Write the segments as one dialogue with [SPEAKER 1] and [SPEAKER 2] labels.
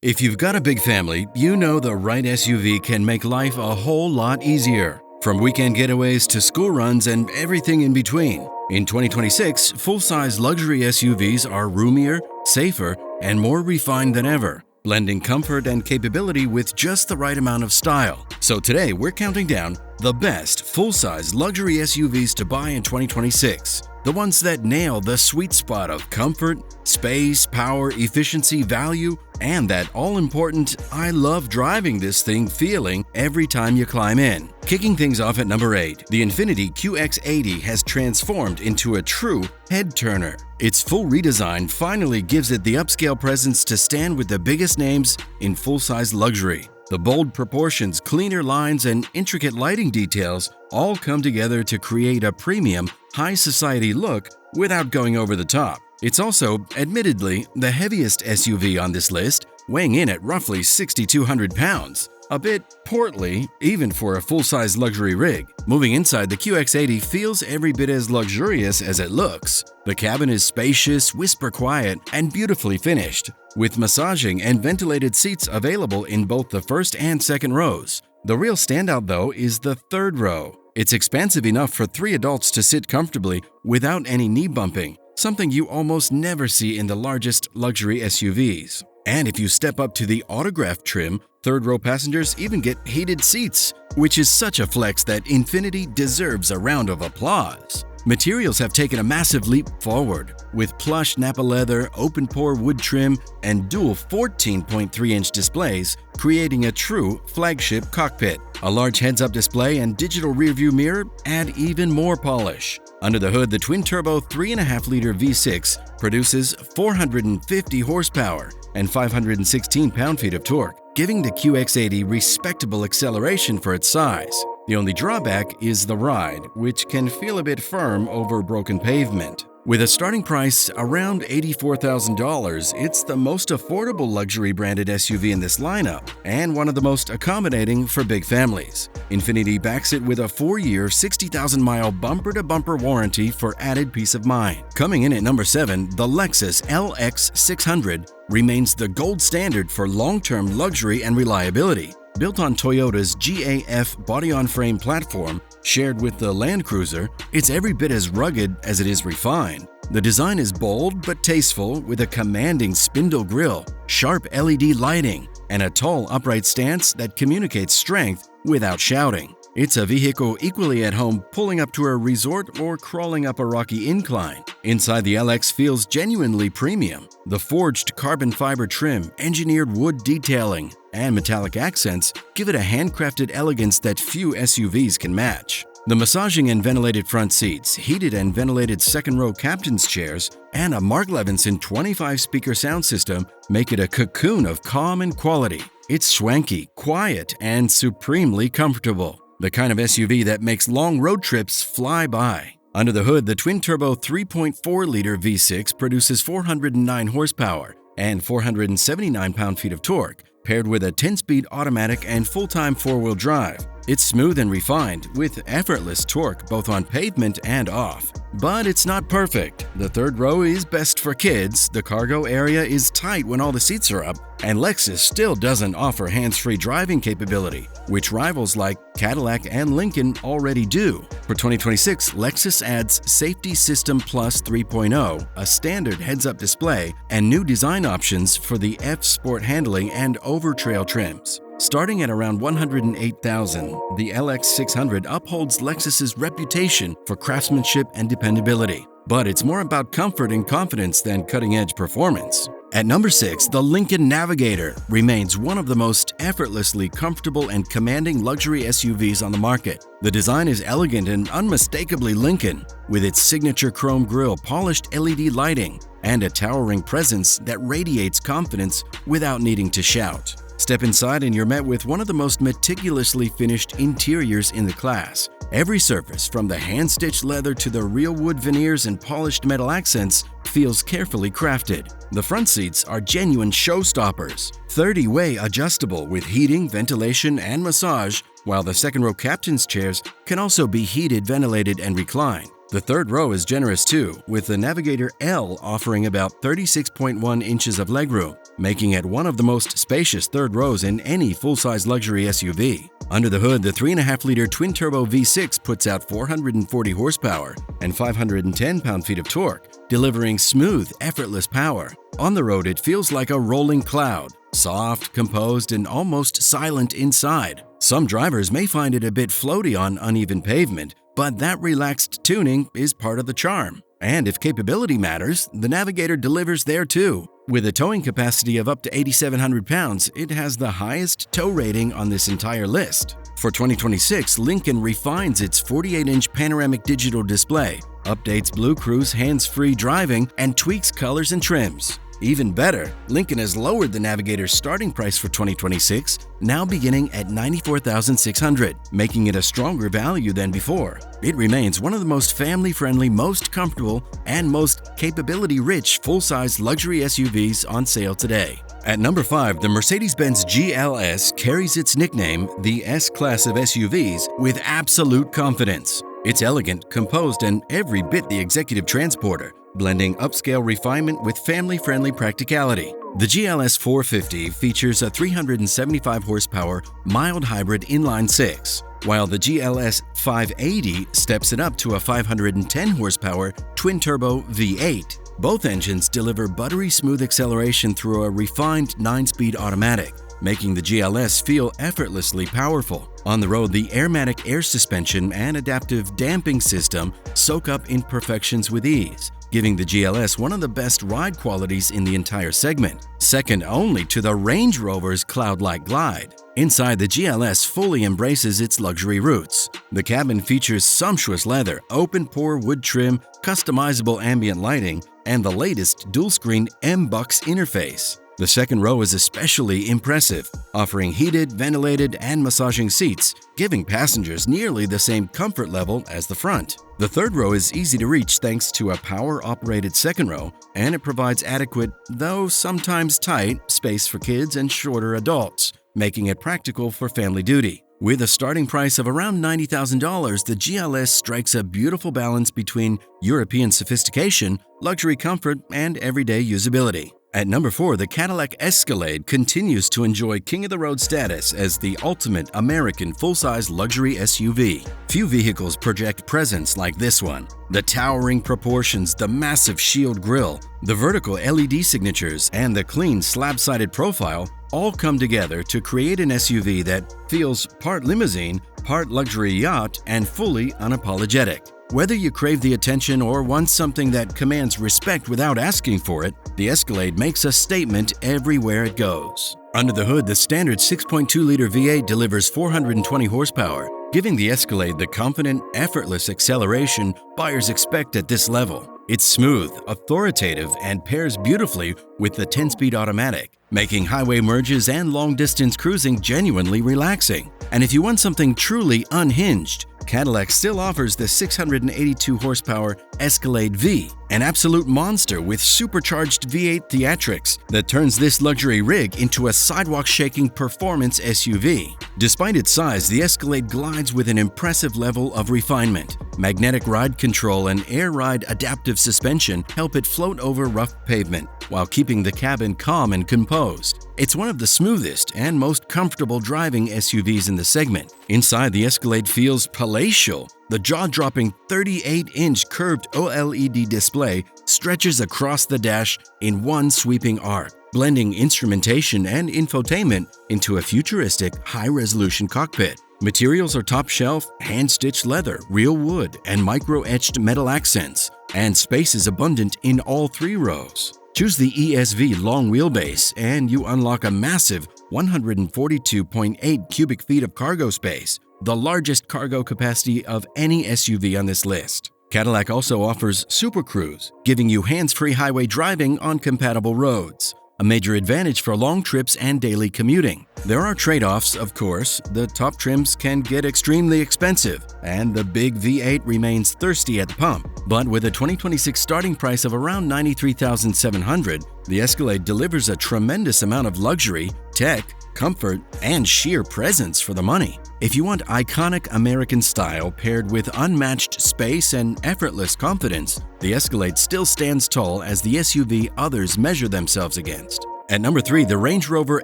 [SPEAKER 1] If you've got a big family, you know the right SUV can make life a whole lot easier. From weekend getaways to school runs and everything in between. In 2026, full-size luxury SUVs are roomier, safer, and more refined than ever, blending comfort and capability with just the right amount of style. So today, we're counting down the best full-size luxury SUVs to buy in 2026. The ones that nail the sweet spot of comfort, space, power, efficiency, value, and that all-important "I love driving this thing" feeling every time you climb in. Kicking things off at number 8, the Infiniti QX80 has transformed into a true head-turner. Its full redesign finally gives it the upscale presence to stand with the biggest names in full-size luxury. The bold proportions, cleaner lines, and intricate lighting details all come together to create a premium, high-society look without going over the top. It's also, admittedly, the heaviest SUV on this list, weighing in at roughly 6,200 pounds. A bit portly, even for a full-size luxury rig. Moving inside, the QX80 feels every bit as luxurious as it looks. The cabin is spacious, whisper-quiet, and beautifully finished, with massaging and ventilated seats available in both the first and second rows. The real standout, though, is the third row. It's expansive enough for 3 adults to sit comfortably without any knee bumping, something you almost never see in the largest luxury SUVs. And if you step up to the autograph trim, third-row passengers even get heated seats, which is such a flex that Infiniti deserves a round of applause. Materials have taken a massive leap forward, with plush Napa leather, open-pore wood trim, and dual 14.3-inch displays, creating a true flagship cockpit. A large heads-up display and digital rearview mirror add even more polish. Under the hood, the twin-turbo 3.5-liter V6 produces 450 horsepower and 516 pound-feet of torque, giving the QX80 respectable acceleration for its size. The only drawback is the ride, which can feel a bit firm over broken pavement. With a starting price around $84,000, it's the most affordable luxury branded SUV in this lineup and one of the most accommodating for big families. Infiniti backs it with a 4-year, 60,000-mile bumper-to-bumper warranty for added peace of mind. Coming in at number 7, the Lexus LX 600 remains the gold standard for long-term luxury and reliability. Built on Toyota's GAF body-on-frame platform, shared with the Land Cruiser, it's every bit as rugged as it is refined. The design is bold but tasteful, with a commanding spindle grille, sharp LED lighting, and a tall upright stance that communicates strength without shouting. It's a vehicle equally at home pulling up to a resort or crawling up a rocky incline. Inside, the LX feels genuinely premium. The forged carbon fiber trim, engineered wood detailing, and metallic accents give it a handcrafted elegance that few SUVs can match. The massaging and ventilated front seats, heated and ventilated second-row captain's chairs, and a Mark Levinson 25-speaker sound system make it a cocoon of calm and quality. It's swanky, quiet, and supremely comfortable. The kind of SUV that makes long road trips fly by. Under the hood, the twin-turbo 3.4-liter V6 produces 409 horsepower and 479 pound-feet of torque, paired with a 10-speed automatic and full-time 4-wheel drive. It's smooth and refined, with effortless torque both on pavement and off. But it's not perfect. The third row is best for kids, the cargo area is tight when all the seats are up, and Lexus still doesn't offer hands-free driving capability, which rivals like Cadillac and Lincoln already do. For 2026, Lexus adds Safety System Plus 3.0, a standard heads-up display, and new design options for the F-Sport handling and over-trail trims. Starting at around $108,000, the LX 600 upholds Lexus's reputation for craftsmanship and dependability. But it's more about comfort and confidence than cutting-edge performance. At number 6, the Lincoln Navigator remains one of the most effortlessly comfortable and commanding luxury SUVs on the market. The design is elegant and unmistakably Lincoln, with its signature chrome grille, polished LED lighting, and a towering presence that radiates confidence without needing to shout. Step inside and you're met with one of the most meticulously finished interiors in the class. Every surface, from the hand-stitched leather to the real wood veneers and polished metal accents, feels carefully crafted. The front seats are genuine showstoppers, 30-way adjustable with heating, ventilation, and massage, while the second-row captain's chairs can also be heated, ventilated, and reclined. The third row is generous too, with the Navigator L offering about 36.1 inches of legroom, making it one of the most spacious third rows in any full-size luxury SUV. Under the hood, the 3.5-liter twin-turbo V6 puts out 440 horsepower and 510 pound-feet of torque, delivering smooth, effortless power. On the road, it feels like a rolling cloud, soft, composed, and almost silent inside. Some drivers may find it a bit floaty on uneven pavement, but that relaxed tuning is part of the charm. And if capability matters, the Navigator delivers there too. With a towing capacity of up to 8,700 pounds, it has the highest tow rating on this entire list. For 2026, Lincoln refines its 48-inch panoramic digital display, updates Blue Cruise hands-free driving, and tweaks colors and trims. Even better, Lincoln has lowered the Navigator's starting price for 2026, now beginning at $94,600, making it a stronger value than before. It remains one of the most family-friendly, most comfortable, and most capability-rich full-size luxury SUVs on sale today. At number 5, the Mercedes-Benz GLS carries its nickname, the S-Class of SUVs, with absolute confidence. It's elegant, composed, and every bit the executive transporter, blending upscale refinement with family-friendly practicality. The GLS 450 features a 375 horsepower mild hybrid inline-six, while the GLS 580 steps it up to a 510 horsepower twin-turbo V8. Both engines deliver buttery smooth acceleration through a refined 9-speed automatic, making the GLS feel effortlessly powerful. On the road, the Airmatic air suspension and adaptive damping system soak up imperfections with ease, giving the GLS one of the best ride qualities in the entire segment, second only to the Range Rover's cloud-like glide. Inside, the GLS fully embraces its luxury roots. The cabin features sumptuous leather, open-pore wood trim, customizable ambient lighting, and the latest dual-screen M-Bux interface. The second row is especially impressive, offering heated, ventilated, and massaging seats, giving passengers nearly the same comfort level as the front. The third row is easy to reach thanks to a power-operated second row, and it provides adequate, though sometimes tight, space for kids and shorter adults, making it practical for family duty. With a starting price of around $90,000, the GLS strikes a beautiful balance between European sophistication, luxury comfort, and everyday usability. At number 4, the Cadillac Escalade continues to enjoy king-of-the-road status as the ultimate American full-size luxury SUV. Few vehicles project presence like this one. The towering proportions, the massive shield grille, the vertical LED signatures, and the clean slab-sided profile all come together to create an SUV that feels part limousine, part luxury yacht, and fully unapologetic. Whether you crave the attention or want something that commands respect without asking for it, the Escalade makes a statement everywhere it goes. Under the hood, the standard 6.2-liter V8 delivers 420 horsepower, giving the Escalade the confident, effortless acceleration buyers expect at this level. It's smooth, authoritative, and pairs beautifully with the 10-speed automatic, making highway merges and long-distance cruising genuinely relaxing. And if you want something truly unhinged, Cadillac still offers the 682 horsepower Escalade V, an absolute monster with supercharged V8 theatrics that turns this luxury rig into a sidewalk-shaking performance SUV. Despite its size, the Escalade glides with an impressive level of refinement. Magnetic ride control and air ride adaptive suspension help it float over rough pavement, while keeping the cabin calm and composed. It's one of the smoothest and most comfortable driving SUVs in the segment. Inside, the Escalade feels palatial. The jaw-dropping 38-inch curved OLED display stretches across the dash in one sweeping arc, blending instrumentation and infotainment into a futuristic, high-resolution cockpit. Materials are top-shelf, hand-stitched leather, real wood, and micro-etched metal accents, and space is abundant in all 3 rows. Choose the ESV long wheelbase and you unlock a massive 142.8 cubic feet of cargo space, the largest cargo capacity of any SUV on this list. Cadillac also offers Super Cruise, giving you hands-free highway driving on compatible roads, a major advantage for long trips and daily commuting. There are trade-offs, of course. The top trims can get extremely expensive, and the big V8 remains thirsty at the pump. But with a 2026 starting price of around $93,700, the Escalade delivers a tremendous amount of luxury, tech, comfort, and sheer presence for the money. If you want iconic American style paired with unmatched space and effortless confidence, the Escalade still stands tall as the SUV others measure themselves against. At number 3, the Range Rover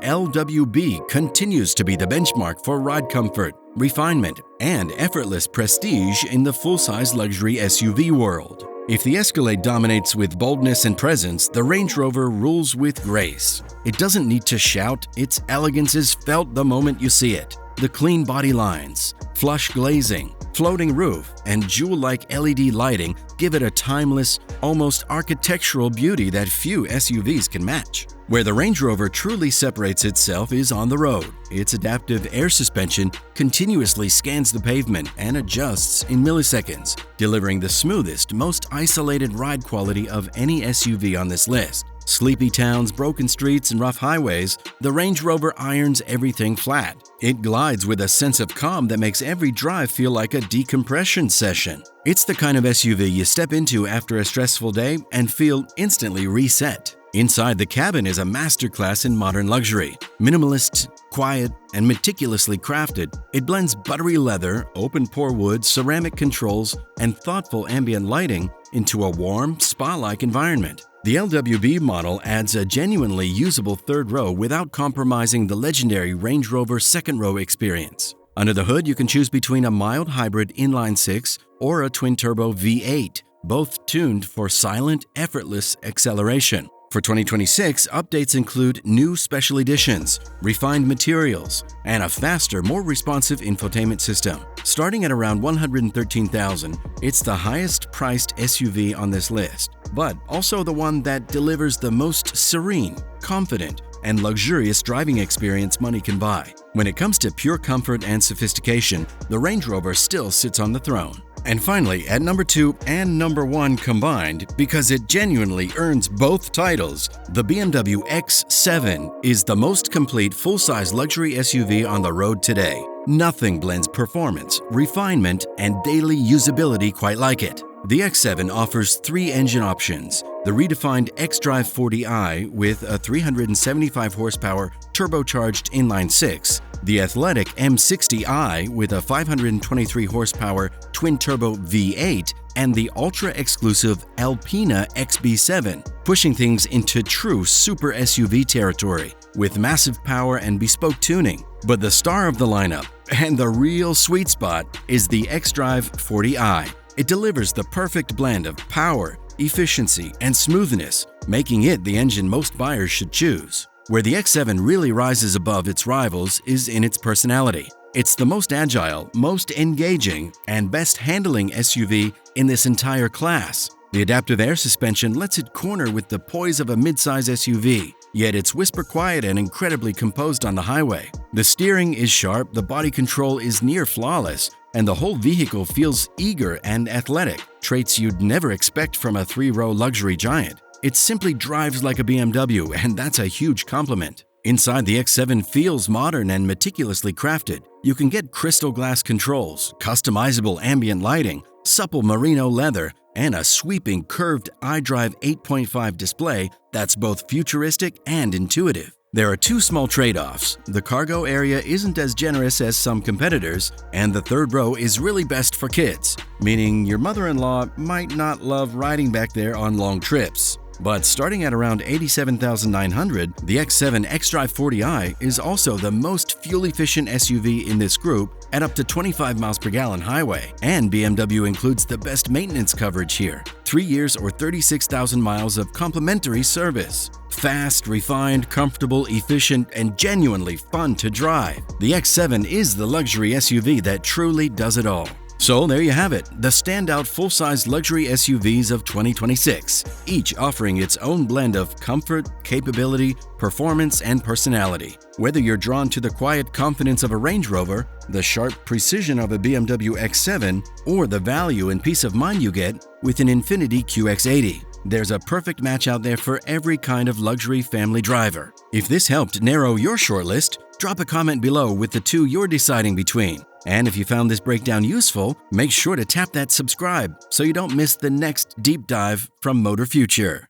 [SPEAKER 1] LWB continues to be the benchmark for ride comfort, refinement, and effortless prestige in the full-size luxury SUV world. If the Escalade dominates with boldness and presence, the Range Rover rules with grace. It doesn't need to shout, its elegance is felt the moment you see it. The clean body lines, flush glazing, floating roof, and jewel-like LED lighting give it a timeless, almost architectural beauty that few SUVs can match. Where the Range Rover truly separates itself is on the road. Its adaptive air suspension continuously scans the pavement and adjusts in milliseconds, delivering the smoothest, most isolated ride quality of any SUV on this list. Sleepy towns, broken streets, and rough highways, the Range Rover irons everything flat. It glides with a sense of calm that makes every drive feel like a decompression session. It's the kind of SUV you step into after a stressful day and feel instantly reset. Inside the cabin is a masterclass in modern luxury. Minimalist, quiet, and meticulously crafted, it blends buttery leather, open-pore wood, ceramic controls, and thoughtful ambient lighting into a warm, spa-like environment. The LWB model adds a genuinely usable third row without compromising the legendary Range Rover second row experience. Under the hood, you can choose between a mild hybrid inline-six or a twin-turbo V8, both tuned for silent, effortless acceleration. For 2026, updates include new special editions, refined materials, and a faster, more responsive infotainment system. Starting at around $113,000, it's the highest-priced SUV on this list, but also the one that delivers the most serene, confident, and luxurious driving experience money can buy. When it comes to pure comfort and sophistication, the Range Rover still sits on the throne. And finally, at number 2 and number 1 combined, because it genuinely earns both titles, the BMW X7 is the most complete full-size luxury SUV on the road today. Nothing blends performance, refinement, and daily usability quite like it. The X7 offers 3 engine options: the redefined xDrive 40i with a 375 horsepower turbocharged inline-six, the athletic M60i with a 523 horsepower twin-turbo V8, and the ultra-exclusive Alpina XB7, pushing things into true super SUV territory with massive power and bespoke tuning. But the star of the lineup, and the real sweet spot, is the xDrive 40i. It delivers the perfect blend of power, efficiency, and smoothness, making it the engine most buyers should choose. Where the X7 really rises above its rivals is in its personality. It's the most agile, most engaging, and best handling SUV in this entire class. The adaptive air suspension lets it corner with the poise of a midsize SUV, yet it's whisper quiet and incredibly composed on the highway. The steering is sharp, the body control is near flawless, and the whole vehicle feels eager and athletic, traits you'd never expect from a 3-row luxury giant. It simply drives like a BMW, and that's a huge compliment. Inside, the X7 feels modern and meticulously crafted. You can get crystal glass controls, customizable ambient lighting, supple merino leather, and a sweeping curved iDrive 8.5 display that's both futuristic and intuitive. There are 2 small trade-offs. The cargo area isn't as generous as some competitors, and the third row is really best for kids, meaning your mother-in-law might not love riding back there on long trips. But starting at around $87,900, the X7 xDrive 40i is also the most fuel-efficient SUV in this group at up to 25 miles per gallon highway. And BMW includes the best maintenance coverage here: 3 years or 36,000 miles of complimentary service. Fast, refined, comfortable, efficient, and genuinely fun to drive. The X7 is the luxury SUV that truly does it all. So there you have it, the standout full-size luxury SUVs of 2026, each offering its own blend of comfort, capability, performance, and personality. Whether you're drawn to the quiet confidence of a Range Rover, the sharp precision of a BMW X7, or the value and peace of mind you get with an Infiniti QX80, there's a perfect match out there for every kind of luxury family driver. If this helped narrow your shortlist, drop a comment below with the 2 you're deciding between. And if you found this breakdown useful, make sure to tap that subscribe so you don't miss the next deep dive from Motor Future.